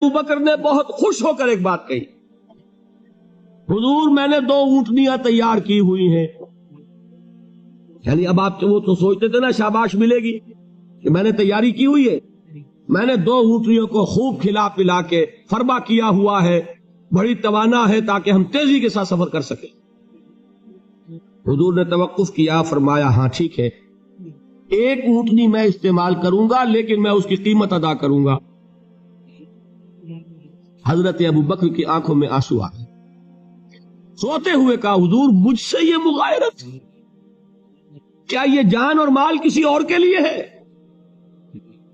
ابو بکر نے بہت خوش ہو کر ایک بات کہی، حضور میں نے 2 اونٹنیاں تیار کی ہوئی ہیں. یعنی اب آپ وہ تو سوچتے تھے نا شاباش ملے گی کہ میں نے تیاری کی ہوئی ہے، میں نے 2 اونٹنیوں کو خوب کھلا پلا کے فربا کیا ہوا ہے، بڑی توانا ہے تاکہ ہم تیزی کے ساتھ سفر کر سکیں. حضور نے توقف کیا، فرمایا ہاں ٹھیک ہے، 1 اونٹنی میں استعمال کروں گا لیکن میں اس کی قیمت ادا کروں گا. حضرت ابو بکر کی آنکھوں میں آنسو آ گئے، سوتے ہوئے کہا حضور مجھ سے یہ مغایرت، کیا یہ جان اور مال کسی اور کے لیے ہے؟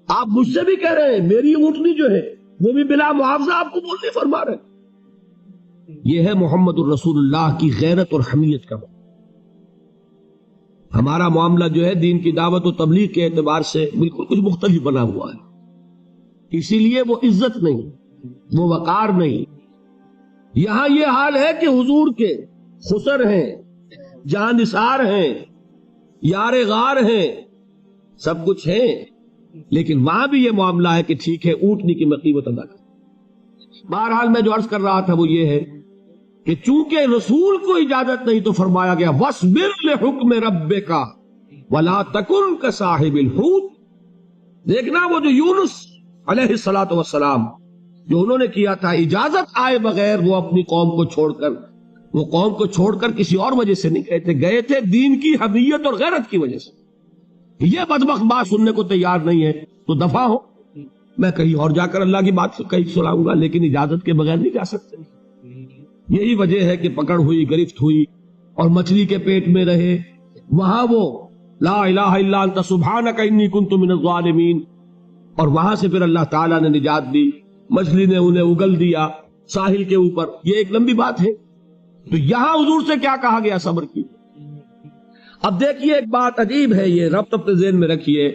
آپ مجھ سے بھی کہہ رہے ہیں میری اونٹنی جو ہے وہ بھی بلا معاوضہ آپ کو بولنے فرما رہے ہیں. یہ ہے محمد الرسول اللہ کی غیرت اور حمیت کا معاملہ. ہمارا معاملہ جو ہے دین کی دعوت و تبلیغ کے اعتبار سے بالکل کچھ مختلف بنا ہوا ہے. اسی لیے وہ عزت نہیں، وہ وقار نہیں. یہاں یہ حال ہے کہ حضور کے خسر ہیں، جان نثار ہیں، یار غار ہیں، سب کچھ ہیں، لیکن وہاں بھی یہ معاملہ ہے کہ ٹھیک ہے اونٹنی کی میں قیمت ادا کر. بہرحال میں جو عرض کر رہا تھا وہ یہ ہے کہ چونکہ رسول کو اجازت نہیں تو فرمایا گیا وَاصْبِرْ لِحُکْمِ رَبِّكَ وَلَا تَكُنْ كَصَاحِبِ الْحُوتِ. دیکھنا وہ جو یونس علیہ السلام جو انہوں نے کیا تھا، اجازت آئے بغیر وہ اپنی قوم کو چھوڑ کر کسی اور وجہ سے نہیں گئے تھے دین کی حمیت اور غیرت کی وجہ سے. یہ بدبخت بات سننے کو تیار نہیں ہے تو دفع ہو، میں کہیں اور جا کر اللہ کی بات کہیں سناؤں گا، لیکن اجازت کے بغیر نہیں جا سکتے. یہی وجہ ہے کہ پکڑ ہوئی، گرفت ہوئی اور مچھلی کے پیٹ میں رہے. وہاں وہ لا الہ الا انت سبحانک انی کنت من الظالمین، اور وہاں سے پھر اللہ تعالیٰ نے نجات دی، مچھلی نے انہیں اگل دیا ساحل کے اوپر. یہ ایک لمبی بات ہے. تو یہاں حضور سے کیا کہا گیا؟ صبر کی. اب دیکھیے ایک بات عجیب ہے، یہ ربط اپنے ذہن میں رکھیے.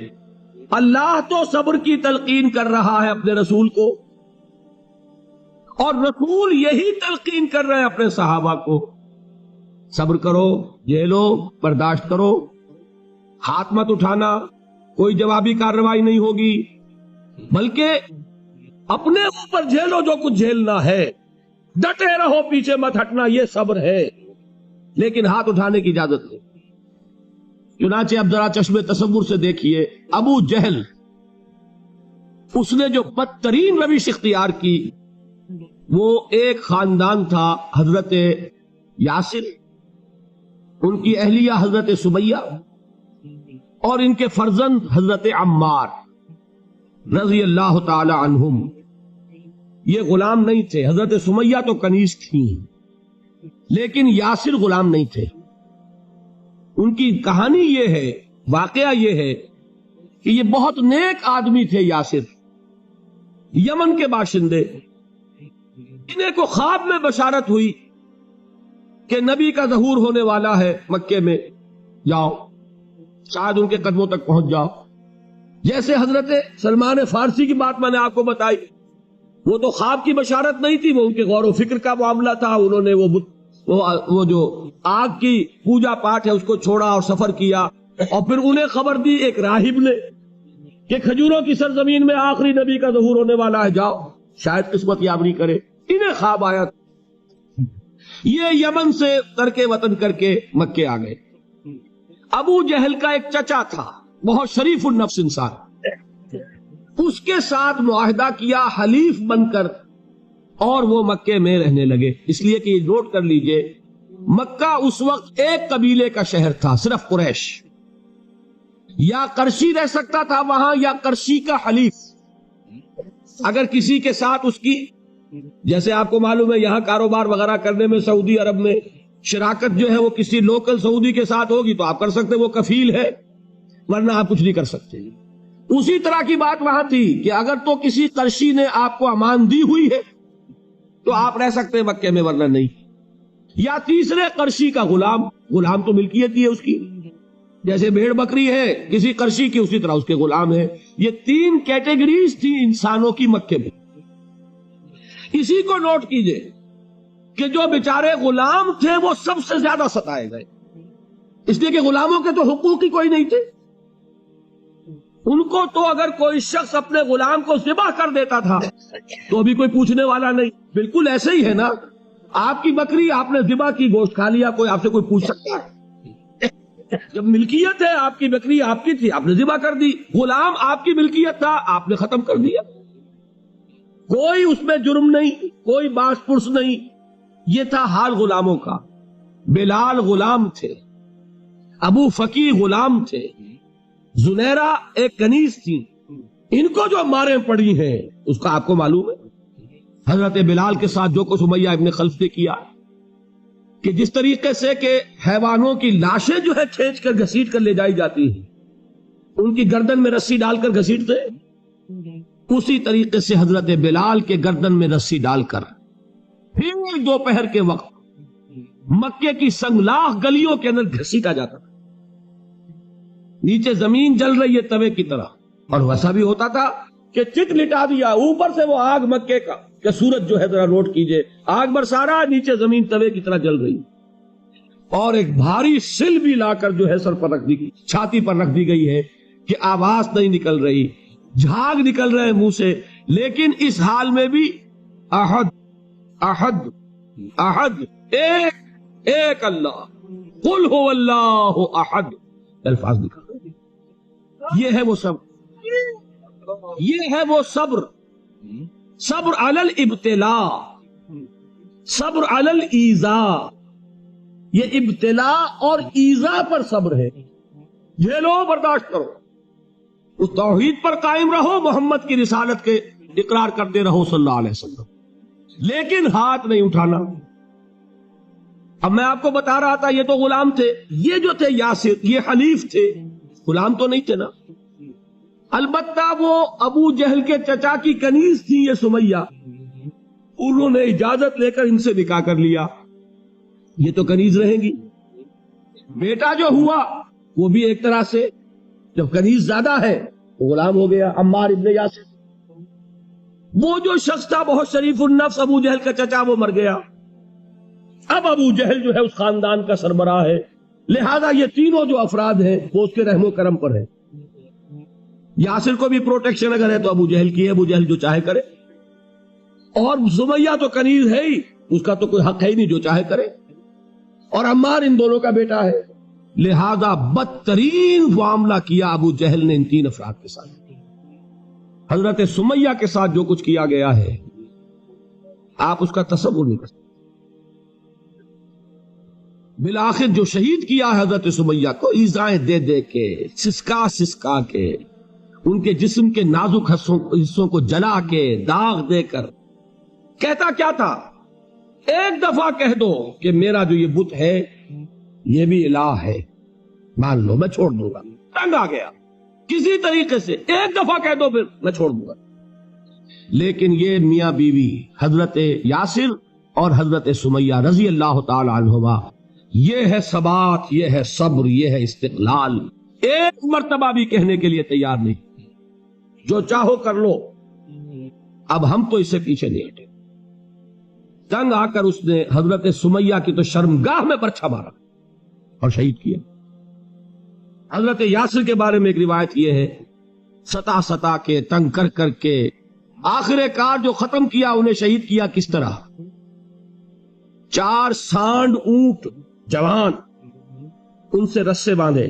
اللہ تو صبر کی تلقین کر رہا ہے اپنے رسول کو، اور رسول یہی تلقین کر رہے ہیں اپنے صحابہ کو. صبر کرو، جھیلو، برداشت کرو، ہاتھ مت اٹھانا، کوئی جوابی کارروائی نہیں ہوگی، بلکہ اپنے اوپر جھیلو جو کچھ جھیلنا ہے، ڈٹے رہو، پیچھے مت ہٹنا، یہ صبر ہے. لیکن ہاتھ اٹھانے کی اجازت نہیں. چنانچہ اب ذرا چشم تصور سے دیکھیے، ابو جہل اس نے جو بدترین روش اختیار کی، وہ ایک خاندان تھا حضرت یاسر، ان کی اہلیہ حضرت سمیہ، اور ان کے فرزند حضرت عمار رضی اللہ تعالی عنہم. یہ غلام نہیں تھے. حضرت سمیہ تو کنیز تھیں لیکن یاسر غلام نہیں تھے. ان کی کہانی یہ ہے، واقعہ یہ ہے کہ یہ بہت نیک آدمی تھے. یاسر یمن کے باشندے، انہیں کو خواب میں بشارت ہوئی کہ نبی کا ظہور ہونے والا ہے مکے میں، جاؤ شاید ان کے قدموں تک پہنچ جاؤ. جیسے حضرت سلمان فارسی کی بات میں نے آپ کو بتائی، وہ تو خواب کی بشارت نہیں تھی، وہ ان کے غور و فکر کا معاملہ تھا. انہوں نے وہ جو آگ کی پوجا پاٹ ہے اس کو چھوڑا اور سفر کیا، اور پھر انہیں خبر دی ایک راہب نے کہ کھجوروں کی سرزمین میں آخری نبی کا ظہور ہونے والا ہے، جاؤ شاید قسمت یابری کرے. انہیں خواب آیا. یہ یمن سے ترک وطن کر کے مکے آ گئے. ابو جہل کا ایک چچا تھا، بہت شریف النفس انسان، اس کے ساتھ معاہدہ کیا حلیف بن کر، اور وہ مکے میں رہنے لگے. اس لیے کہ یہ نوٹ کر لیجئے، مکہ اس وقت ایک قبیلے کا شہر تھا، صرف قریش. یا قرشی رہ سکتا تھا وہاں، یا قرشی کا حلیف. اگر کسی کے ساتھ اس کی، جیسے آپ کو معلوم ہے یہاں کاروبار وغیرہ کرنے میں سعودی عرب میں شراکت جو ہے وہ کسی لوکل سعودی کے ساتھ ہوگی تو آپ کر سکتے، وہ کفیل ہے، ورنہ آپ کچھ نہیں کر سکتے. اسی طرح کی بات وہاں تھی کہ اگر تو کسی قرشی نے آپ کو امان دی ہوئی ہے تو آپ رہ سکتے مکے میں، ورنہ نہیں. یا تیسرے قرشی کا غلام تو ملکیت ہی ہے اس کی، جیسے بھیڑ بکری ہے کسی قرشی کی، اسی طرح اس کے غلام ہے. یہ 3 کیٹیگریز تھی انسانوں کی مکے میں. اسی کو نوٹ کیجئے کہ جو بیچارے غلام تھے وہ سب سے زیادہ ستائے گئے، اس لیے کہ غلاموں کے تو حقوق ہی کوئی نہیں تھے. ان کو تو اگر کوئی شخص اپنے غلام کو ذبح کر دیتا تھا تو بھی کوئی پوچھنے والا نہیں. بالکل ایسے ہی ہے نا. آپ کی بکری آپ نے ذبح کی، گوشت کھا لیا، کوئی آپ سے کوئی پوچھ سکتا ہے؟ جب ملکیت ہے، آپ کی بکری آپ کی تھی، آپ نے ذبح کر دی. غلام آپ کی ملکیت تھا، آپ نے ختم کر دیا. کوئی اس میں جرم نہیں، کوئی باس پرس نہیں. یہ تھا حال غلاموں کا. بلال غلام تھے، ابو فقی غلام تھے، زنیرہ ایک کنیز تھی. ان کو جو ماریں پڑی ہیں اس کا آپ کو معلوم ہے. حضرت بلال کے ساتھ جو کچھ امیہ ابن خلف نے کیا، کہ جس طریقے سے کہ حیوانوں کی لاشیں جو ہے کھینچ کر گھسیٹ کر لے جائی جاتی ہیں، ان کی گردن میں رسی ڈال کر گھسیٹتے، اسی طریقے سے حضرت بلال کے گردن میں رسی ڈال کر پھر دوپہر کے وقت مکے کی سنگلاخ گلیوں کے اندر گھسیٹا جاتا تھا. نیچے زمین جل رہی ہے توے کی طرح، اور ویسا بھی ہوتا تھا کہ چت لٹا دیا، اوپر سے وہ آگ مکے کا کہ سورج جو ہے ذرا نوٹ کیجئے، آگ برسا رہا، نیچے زمین توے کی طرح جل رہی، اور ایک بھاری سل بھی لا کر جو ہے سر پر رکھ دی، چھاتی پر رکھ دی گئی ہے کہ آواز نہیں نکل رہی، جھاگ نکل رہے منہ سے. لیکن اس حال میں بھی احد احد احد، ایک ایک اللہ، قل هو اللہ احد، الفاظ نکل رہے. یہ ہے وہ صبر، یہ ہے وہ صبر. صبر علی الابتلاء، صبر علی الایذاء. یہ ابتلاء اور ایذاء پر صبر ہے. جھیلو، برداشت کرو، اس توحید پر قائم رہو، محمد کی رسالت کے اقرار کرتے رہو صلی اللہ علیہ وسلم، لیکن ہاتھ نہیں اٹھانا. اب میں آپ کو بتا رہا تھا یہ تو غلام تھے، یہ جو تھے یاسر، یہ حلیف تھے، غلام تو نہیں تھے نا. البتہ وہ ابو جہل کے چچا کی کنیز تھی یہ سمیہ، انہوں نے اجازت لے کر ان سے نکاح کر لیا. یہ تو کنیز رہیں گی. بیٹا جو ہوا وہ بھی ایک طرح سے جب کنیز زیادہ ہے وہ غلام ہو گیا، عمار ابن یاسر. وہ جو شخص تھا بہت شریف النفس ابو جہل کا چچا، وہ مر گیا. اب ابو جہل جو ہے اس خاندان کا سربراہ ہے، لہذا یہ تینوں جو افراد ہیں وہ اس کے رحم و کرم پر ہے. یاسر کو بھی پروٹیکشن اگر ہے تو ابو جہل کی ہے، ابو جہل جو چاہے کرے. اور سمیہ تو کنیز ہے ہی، اس کا تو کوئی حق ہے ہی نہیں، جو چاہے کرے. اور عمار ان دونوں کا بیٹا ہے، لہذا بدترین معاملہ کیا ابو جہل نے ان تین افراد کے ساتھ. حضرت سمیہ کے ساتھ جو کچھ کیا گیا ہے آپ اس کا تصور نہیں کر سکتے. بالآخر جو شہید کیا ہے حضرت سمیہ کو، ایذائیں دے دے کے، سسکا سسکا کے، ان کے جسم کے نازک حصوں کو جلا کے، داغ دے کر. کہتا کیا تھا؟ ایک دفعہ کہہ دو کہ میرا جو یہ بت ہے یہ بھی الہ ہے، مان لو، میں چھوڑ دوں گا. تنگ آ گیا، کسی طریقے سے ایک دفعہ کہہ دو پھر میں چھوڑ دوں گا. لیکن یہ میاں بیوی حضرت یاسر اور حضرت سمیہ رضی اللہ تعالی عنہما، یہ ہے ثبات، یہ ہے صبر، یہ ہے استقلال. ایک مرتبہ بھی کہنے کے لیے تیار نہیں، جو چاہو کر لو، اب ہم تو اس سے پیچھے نہیں ہٹے. تنگ آ کر اس نے حضرت سمیہ کی تو شرمگاہ میں برچھا مارا اور شہید کیا. حضرت یاسر کے بارے میں ایک روایت یہ ہے، ستا ستا کے، تنگ کر کر کے، آخر کار جو ختم کیا، انہیں شہید کیا کس طرح؟ 4 سانڈ اونٹ جوان، ان سے رسے باندھے،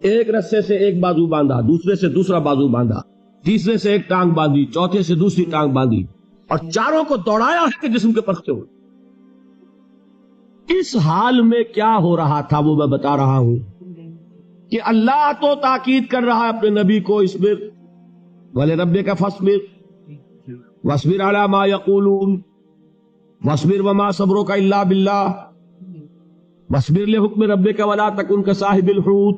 ایک رسے سے ایک بازو باندھا، دوسرے سے دوسرا بازو باندھا، تیسرے سے ایک ٹانگ باندھی، چوتھے سے دوسری ٹانگ باندھی، اور چاروں کو دوڑایا ہے کہ جسم کے پرکھتے ہوئے. اس حال میں کیا ہو رہا تھا وہ میں بتا رہا ہوں کہ اللہ تو تاکید کر رہا ہے اپنے نبی کو، اصبر وَلِرَبِّكَ فَاصْبِرْ وَاصْبِرْ عَلَى مَا يَقُولُونَ وَاصْبِرْ وَمَا صَبْرُكَ إِلَّا بِاللَّهِ وَاصْبِرْ لِحُكْمِ رَبِّكَ وَلَا تَكُنْ كَصَاحِبِ الْحُوتِ.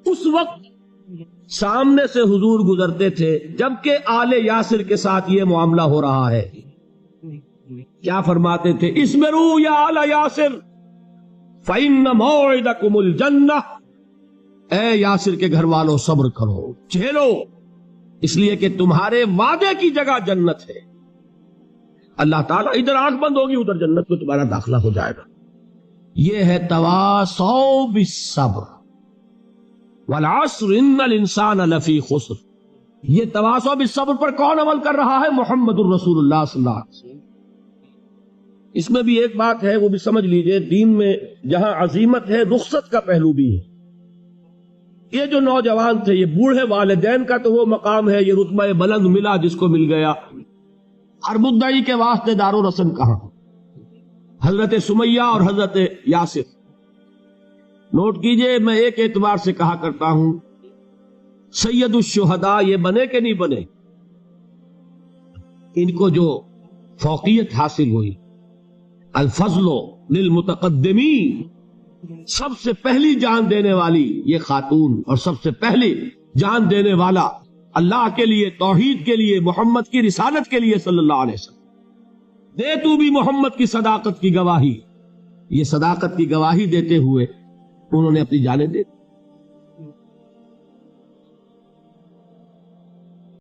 اس وقت سامنے سے حضور گزرتے تھے جبکہ آل یاسر کے ساتھ یہ معاملہ ہو رہا ہے. کیا فرماتے تھے؟ اصبروا یا آل یاسر فَإِنَّ مَوْعِدَكُمُ الْجَنَّةُ، اے یاسر کے گھر والوں صبر کرو، جھیلو، اس لیے کہ تمہارے وعدے کی جگہ جنت ہے. اللہ تعالیٰ ادھر آنکھ بند ہوگی ادھر جنت میں تمہارا داخلہ ہو جائے گا. یہ ہے تواصوا بالصبر. والعصر ان الانسان لفی خسر. یہ تواصو بالصبر پر کون عمل کر رہا ہے؟ محمد الرسول اللہ صلی اللہ علیہ وسلم. اس میں بھی ایک بات ہے، وہ بھی سمجھ لیجئے، دین میں جہاں عظیمت ہے رخصت کا پہلو بھی ہے. یہ جو نوجوان تھے، یہ بوڑھے والدین کا تو وہ مقام ہے، یہ رتبہ بلند ملا جس کو مل گیا. اور مدعی کے واسطے دار و رسن کہاں؟ حضرت سمیہ اور حضرت یاسر. نوٹ کیجئے، میں ایک اعتبار سے کہا کرتا ہوں سید الشہداء یہ بنے کہ نہیں بنے، ان کو جو فوقیت حاصل ہوئی، الفضل للمتقدمین، سب سے پہلی جان دینے والی یہ خاتون اور سب سے پہلی جان دینے والا اللہ کے لیے، توحید کے لیے، محمد کی رسالت کے لیے صلی اللہ علیہ وسلم. دے تو بھی محمد کی صداقت کی گواہی. یہ صداقت کی گواہی دیتے ہوئے انہوں نے اپنی جانیں دے دی.